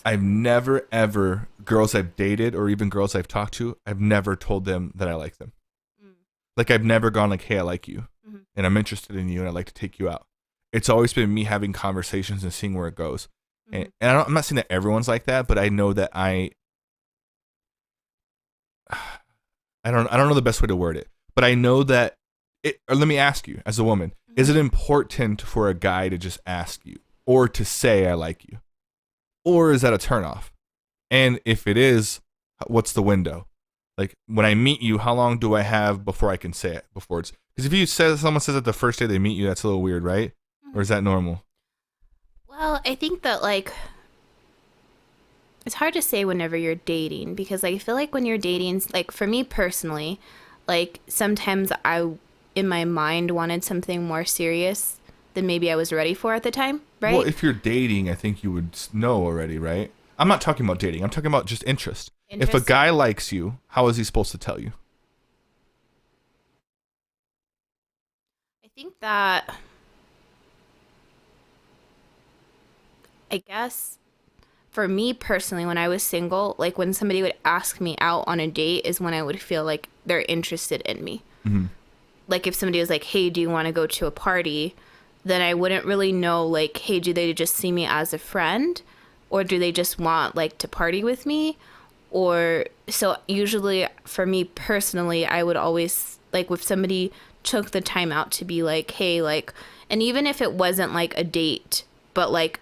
I've never, ever, girls I've dated or even girls I've talked to, I've never told them that I like them. Like, I've never gone like, hey, I like you, and I'm interested in you, and I'd like to take you out. It's always been me having conversations and seeing where it goes. And I'm not saying that everyone's like that, but I know that I don't know the best way to word it, but I know that or let me ask you, as a woman, is it important for a guy to just ask you or to say I like you? Or is that a turnoff? And if it is, what's the window? Like, when I meet you, how long do I have before I can say it? Because if someone says it the first day they meet you, that's a little weird, right? Or is that normal? Well, I think that, like, it's hard to say whenever you're dating, because like, I feel like when you're dating, like, for me personally, like, sometimes I, in my mind, wanted something more serious than maybe I was ready for at the time, right? Well, if you're dating, I think you would know already, right? I'm not talking about dating. I'm talking about just interest. If a guy likes you, how is he supposed to tell you? I think that, I guess, for me personally, when I was single, like, when somebody would ask me out on a date is when I would feel like they're interested in me. Like, if somebody was like, hey, do you want to go to a party? Then I wouldn't really know, like, hey, do they just see me as a friend? Or do they just want, like, to party with me? Or, so usually for me personally, I would always, like, if somebody took the time out to be like, hey, like, and even if it wasn't like a date, but like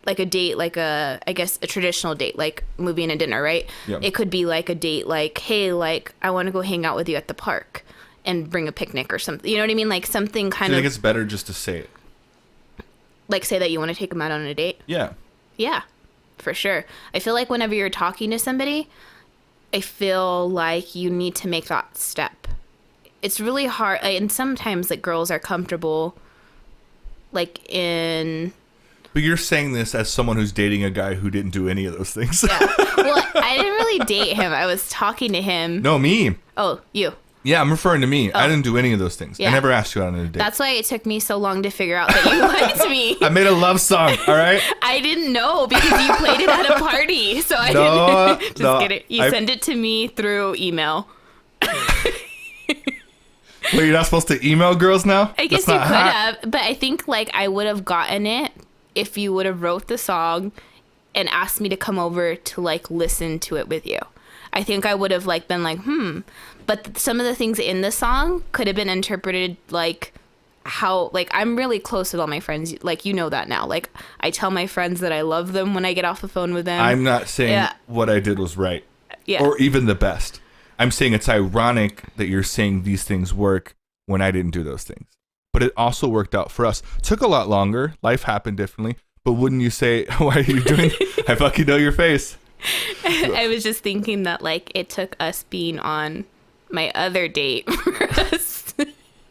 a date, like I guess a traditional date, like movie and a dinner, right? Yeah. It could be like a date, like, hey, like, I want to go hang out with you at the park and bring a picnic or something. You know what I mean? Like, something kind I of. think it's better just to say it. Like, say that you want to take them out on a date? Yeah. Yeah, for sure. I feel like whenever you're talking to somebody, I feel like you need to make that step. It's really hard. And sometimes, like, girls are comfortable, like, in. But you're saying this as someone who's dating a guy who didn't do any of those things. Yeah. Well, I didn't really date him. I was talking to him. No, me. Oh, you. Yeah, I'm referring to me. Oh. I didn't do any of those things. Yeah. I never asked you out on a date. That's why it took me so long to figure out that you liked me. I made a love song, all right? I didn't know because you played it at a party. So I didn't. Just no, kidding. You sent it to me through email. Well, you're not supposed to email girls now? I guess you could have, but I think, like, I would have gotten it if you would have wrote the song and asked me to come over to, like, listen to it with you. I think I would have, like, been like, But some of the things in the song could have been interpreted, like, how, like, I'm really close with all my friends. Like, you know that now. Like, I tell my friends that I love them when I get off the phone with them. I'm not saying what I did was right. Yeah. Or even the best. I'm saying it's ironic that you're saying these things work when I didn't do those things. But it also worked out for us. Took a lot longer. Life happened differently. But wouldn't you say, why are you doing I fucking know your face. I was just thinking that, like, it took us being on my other date for us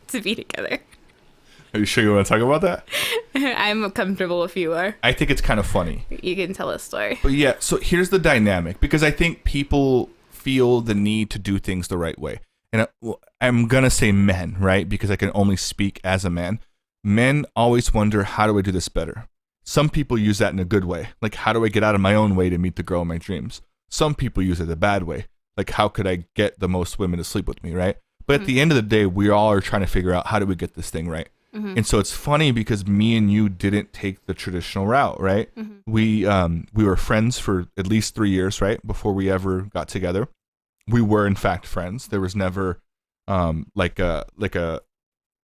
to be together. Are you sure you want to talk about that? I'm comfortable if you are. I think it's kind of funny. You can tell a story. But yeah, so here's the dynamic. Because I think people feel the need to do things the right way. And I'm going to say men, right? Because I can only speak as a man. Men always wonder, how do I do this better? Some people use that in a good way. Like, how do I get out of my own way to meet the girl of my dreams? Some people use it the bad way. Like, how could I get the most women to sleep with me, right? But at the end of the day, we all are trying to figure out, how do we get this thing right? And so it's funny because me and you didn't take the traditional route, right? We were friends for at least 3 years, right? Before we ever got together. We were in fact friends. There was never like a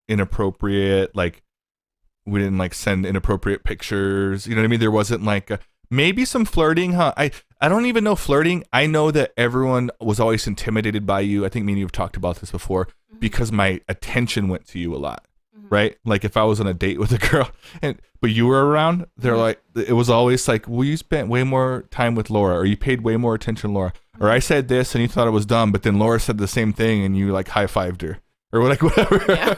inappropriate, like, we didn't like send inappropriate pictures. You know what I mean? There wasn't like maybe some flirting, huh? I don't even know flirting. I know that everyone was always intimidated by you. I think me and you have talked about this before because my attention went to you a lot, right? Like, if I was on a date with a girl but you were around, they're like, it was always like, well, you spent way more time with Laura, or you paid way more attention to Laura, or I said this and you thought it was dumb, but then Laura said the same thing and you like high-fived her. Or like whatever. Yeah.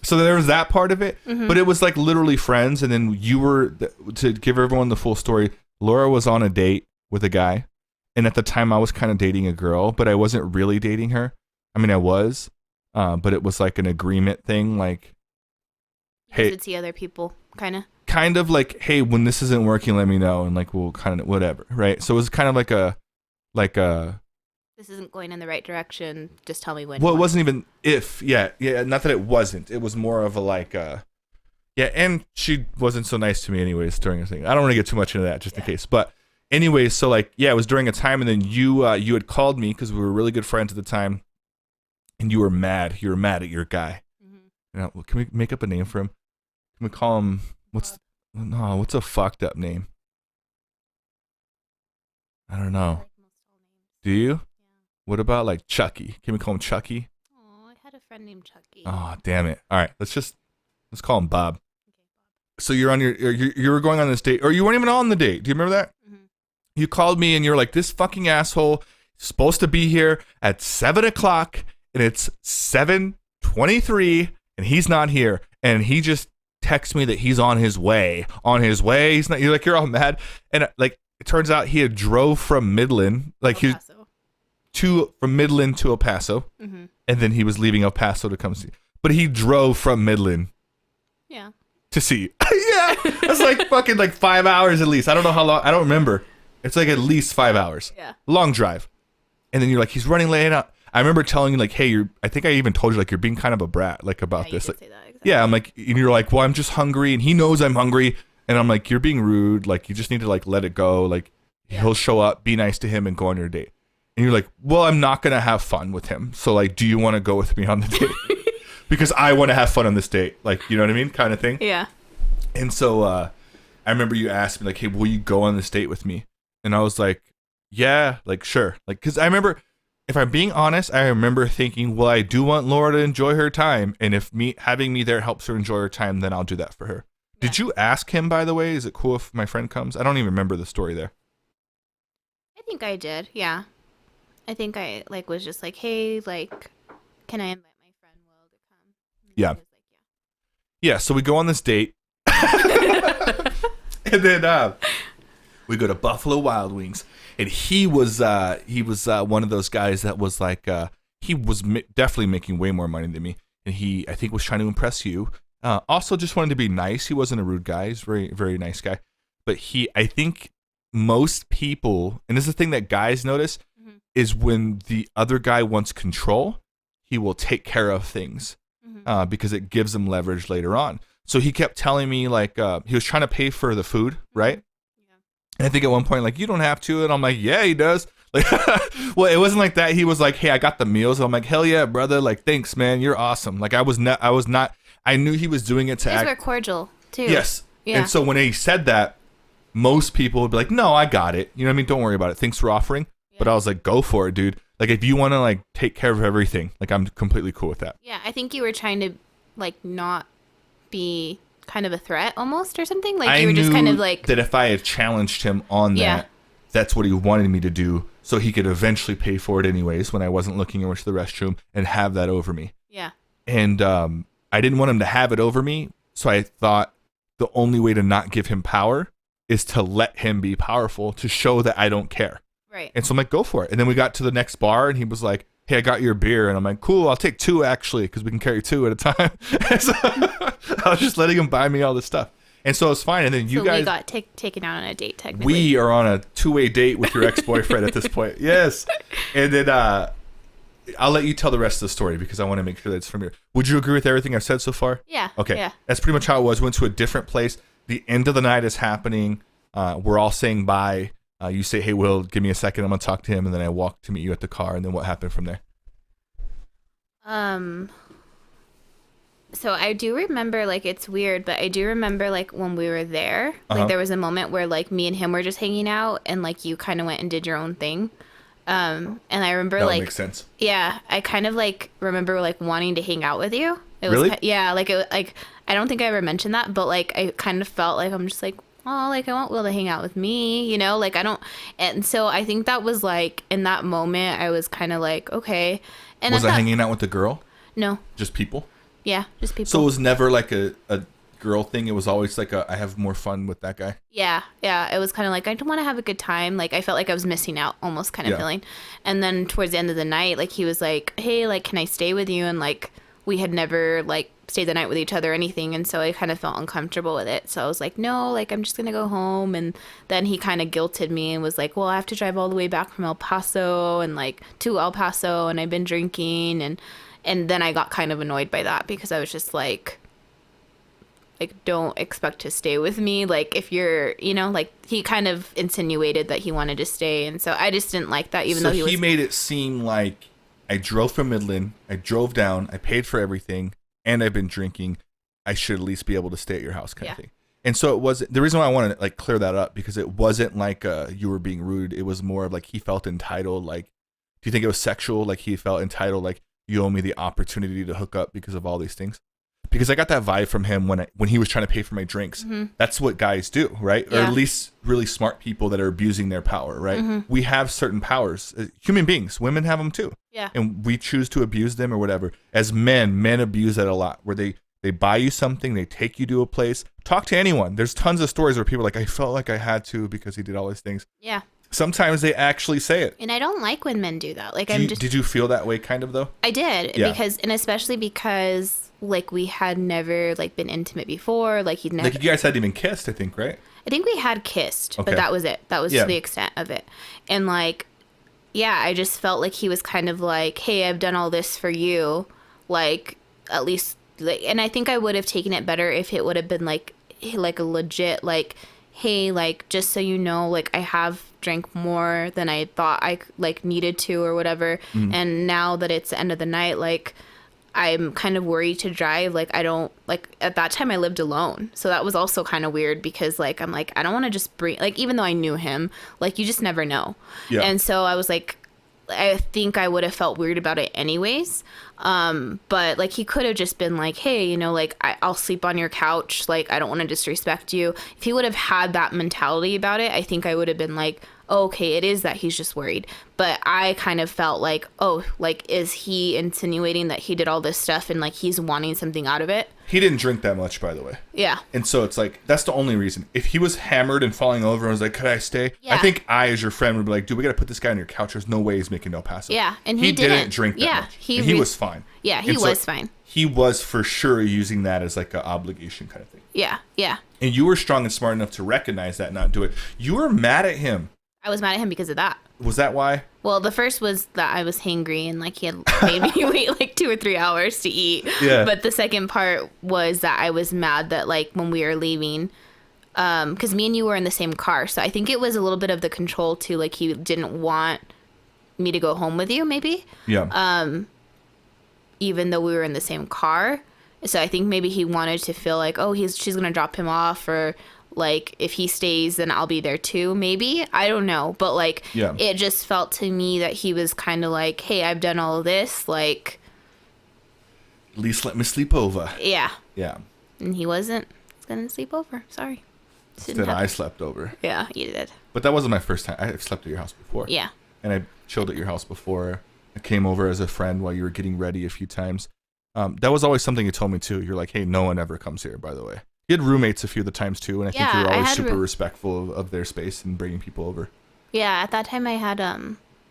So there was that part of it, but it was like literally friends. And then you were, to give everyone the full story, Laura was on a date with a guy. And at the time I was kind of dating a girl, but I wasn't really dating her. I mean, I was, but it was like an agreement thing. Like, hey, to see other people, kind of. kind of like, hey, when this isn't working, let me know, and like we'll kind of whatever, right? So it was kind of like a This isn't going in the right direction. Just tell me when. well, it wasn't even if, yeah, not that it wasn't. It was more of a like, yeah, and she wasn't so nice to me anyways during a thing. I don't want to get too much into that just in case, but anyways, so like, yeah, it was during a time, and then you had called me because we were really good friends at the time, and you were mad. You were mad at your guy. Mm-hmm. Can we make up a name for him? Can we call him what's a fucked up name? I don't know. Do you? Yeah. What about like Chucky? Can we call him Chucky? Oh, I had a friend named Chucky. Oh, damn it! All right, let's call him Bob. Okay, Bob. So you're on you were going on this date, or you weren't even on the date. Do you remember that? Mm-hmm. You called me and you're like, this fucking asshole is supposed to be here at 7:00, and it's 7:23, and he's not here, and he just texts me that he's on his way. He's not. You're like, you're all mad, and like it turns out he had drove from Midland, like from Midland to El Paso, mm-hmm. and then he was leaving El Paso to come see. But he drove from Midland, to see. Yeah, that's like fucking like 5 hours at least. I don't know how long. I don't remember. It's like at least 5 hours. Yeah, long drive. And then you're like, he's running late out. I remember telling you like, hey, I think I even told you like you're being kind of a brat like about this. Like, say that, exactly. Yeah, I'm like, and you're like, well, I'm just hungry, and he knows I'm hungry, and I'm like, you're being rude. Like, you just need to like let it go. Like, he'll show up, be nice to him, and go on your date. And you're like, well, I'm not gonna have fun with him. So like, do you want to go with me on the date? Because I want to have fun on this date. Like, you know what I mean, kind of thing. Yeah. And so I remember you asked me like, hey, will you go on this date with me? And I was like, yeah, like sure. Like, because I remember. If I'm being honest, I remember thinking, well, I do want Laura to enjoy her time, and if having me there helps her enjoy her time, then I'll do that for her. Yeah. Did you ask him, by the way? Is it cool if my friend comes? I don't even remember the story there. I think I did, yeah. I think I like was just like, hey, like, can I invite my friend Will to come? And yeah. He was like, yeah. So we go on this date, and then we go to Buffalo Wild Wings. And he was one of those guys that was like he was definitely making way more money than me, and he I think was trying to impress you. Also, just wanted to be nice. He wasn't a rude guy. He's a very very nice guy. But I think most people, and this is the thing that guys notice, mm-hmm. is when the other guy wants control, he will take care of things mm-hmm. Because it gives him leverage later on. So he kept telling me like he was trying to pay for the food, right? And I think at one point, like, you don't have to. And I'm like, yeah, he does. Like, well, it wasn't like that. He was like, hey, I got the meals. I'm like, hell yeah, brother. Like, thanks, man. You're awesome. Like, I was not, I knew he was doing it to act. You guys were cordial, too. Yes. Yeah. And so when he said that, most people would be like, no, I got it. You know what I mean? Don't worry about it. Thanks for offering. Yeah. But I was like, go for it, dude. Like, if you want to, like, take care of everything, like, I'm completely cool with that. Yeah. I think you were trying to, like, not be kind of a threat almost or something, like you were just kind of like that if I had challenged him on that, that's what he wanted me to do, so he could eventually pay for it anyways when I wasn't looking to the restroom and have that over me. Yeah. And I didn't want him to have it over me, so I thought the only way to not give him power is to let him be powerful, to show that I don't care. Right. And so I'm like, go for it. And then we got to the next bar, and he was like, hey, I got your beer. And I'm like, cool, I'll take 2 actually, because we can carry 2 at a time. And so I was just letting him buy me all this stuff. And so it's fine. And then you guys... we got taken out on a date, technically. We are on a 2-way date with your ex-boyfriend at this point. Yes. And then I'll let you tell the rest of the story, because I want to make sure that it's from here. Would you agree with everything I've said so far? Yeah. Okay. Yeah. That's pretty much how it was. Went to a different place. The end of the night is happening. We're all saying bye. You say, hey, Will, give me a second. I'm going to talk to him. And then I walk to meet you at the car. And then what happened from there? So I do remember, like, it's weird, but I do remember, like, when we were there, like, there was a moment where, like, me and him were just hanging out, and, like, you kind of went and did your own thing. And I remember, that makes sense. Yeah, I kind of, like, remember, like, wanting to hang out with you. It really? Was, yeah, like, I don't think I ever mentioned that, but, like, I kind of felt like I'm just, like, oh, like, I want Will to hang out with me, you know? Like, I don't... And so I think that was, like, in that moment, I was kind of like, okay... And was I hanging out with the girl? No. Just people? Yeah, just people. So it was never like a girl thing? It was always like I have more fun with that guy? Yeah. It was kind of like, I don't want to have a good time. Like, I felt like I was missing out almost kind of feeling. And then towards the end of the night, like, he was like, hey, like, can I stay with you? And, like, we had never, like, stay the night with each other or anything. And so I kind of felt uncomfortable with it. So I was like, no, like, I'm just going to go home. And then he kind of guilted me and was like, well, I have to drive all the way back from El Paso and like to El Paso. And I've been drinking. And then I got kind of annoyed by that because I was just like, don't expect to stay with me. Like, if you're, you know, like, he kind of insinuated that he wanted to stay. And so I just didn't like that, even though he made it seem like I drove from Midland, I drove down, I paid for everything, and I've been drinking. I should at least be able to stay at your house kind of thing. And so it was, the reason why I wanted to like clear that up, because it wasn't like you were being rude. It was more of like he felt entitled. Like, do you think it was sexual? Like, he felt entitled, like, you owe me the opportunity to hook up because of all these things. Because I got that vibe from him when he was trying to pay for my drinks. Mm-hmm. That's what guys do, right? Yeah. Or at least really smart people that are abusing their power, right? Mm-hmm. We have certain powers. Human beings, women have them too. Yeah. And we choose to abuse them or whatever. As men abuse that a lot, where they buy you something, they take you to a place. Talk to anyone. There's tons of stories where people are like, I felt like I had to because he did all these things. Yeah. Sometimes they actually say it. And I don't like when men do that. Like, did you feel that way kind of though? I did. Yeah. Especially because like we had never like been intimate before. Like he'd never. Like you guys hadn't even kissed, I think, right? I think we had kissed, but that was it. That was to the extent of it. And like, yeah, I just felt like he was kind of like, hey, I've done all this for you. Like, at least, like, and I think I would have taken it better if it would have been like a legit, like, hey, like, just so you know, like, I have drank more than I thought I like needed to or whatever. Mm. And now that it's the end of the night, like, I'm kind of worried to drive. Like, I don't, like, at that time I lived alone. So that was also kind of weird because, like, I'm like, I don't want to just bring, like, even though I knew him, like, you just never know. Yeah. And so I was like, I think I would have felt weird about it anyways. But, like, he could have just been like, hey, you know, like, I'll sleep on your couch. Like, I don't want to disrespect you. If he would have had that mentality about it, I think I would have been like, oh, okay, it is that he's just worried. But I kind of felt like, oh, like, is he insinuating that he did all this stuff and, like, he's wanting something out of it? He didn't drink that much, by the way. Yeah. And so it's like, that's the only reason. If he was hammered and falling over and was like, could I stay? Yeah. I think I, as your friend, would be like, dude, we got to put this guy on your couch. There's no way he's making El Paso. Yeah. And he didn't drink that much. He was fine. Yeah, he was fine. He was for sure using that as like an obligation kind of thing. Yeah, yeah. And you were strong and smart enough to recognize that and not do it. You were mad at him. I was mad at him because of that. Was that why? Well, the first was that I was hangry and like he had made me wait like 2 or 3 hours to eat. Yeah. But the second part was that I was mad that like when we were leaving, because me and you were in the same car. So I think it was a little bit of the control too. Like he didn't want me to go home with you, maybe. Yeah. Even though we were in the same car. So I think maybe he wanted to feel like, oh, she's gonna drop him off, or like if he stays then I'll be there too, maybe. I don't know, but like it just felt to me that he was kind of like, hey, I've done all of this, like at least let me sleep over. Yeah. And he wasn't gonna sleep over. Sorry. Instead I slept over. Yeah, you did. But that wasn't my first time. I've slept at your house before. Yeah. And I chilled at your house before. I came over as a friend while you were getting ready a few times. That was always something you told me too. You're like, hey, no one ever comes here, by the way. You had roommates a few of the times too, and I think you were always super respectful of their space and bringing people over. Yeah, at that time I had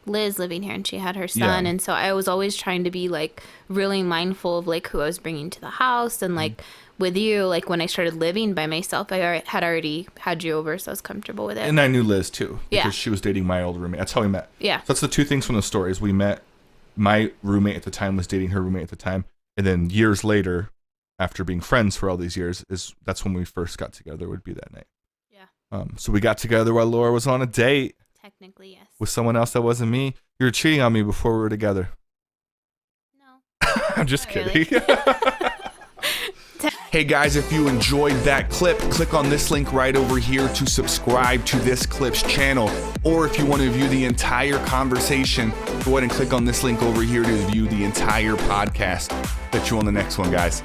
Liz living here, and she had her son, and so I was always trying to be like really mindful of like who I was bringing to the house, and like with you, like when I started living by myself, I had already had you over, so I was comfortable with it. And I knew Liz too, because she was dating my old roommate. That's how we met. Yeah. So that's the two things from the story is we met. My roommate at the time was dating her roommate at the time, and then years later, after being friends for all these years, that's when we first got together. Would be that night. Yeah. So we got together while Laura was on a date. Technically, yes. With someone else that wasn't me. You were cheating on me before we were together. No. I'm just kidding. Really. Hey guys, if you enjoyed that clip, click on this link right over here to subscribe to this clip's channel. Or if you want to view the entire conversation, go ahead and click on this link over here to view the entire podcast. Bet you on the next one, guys.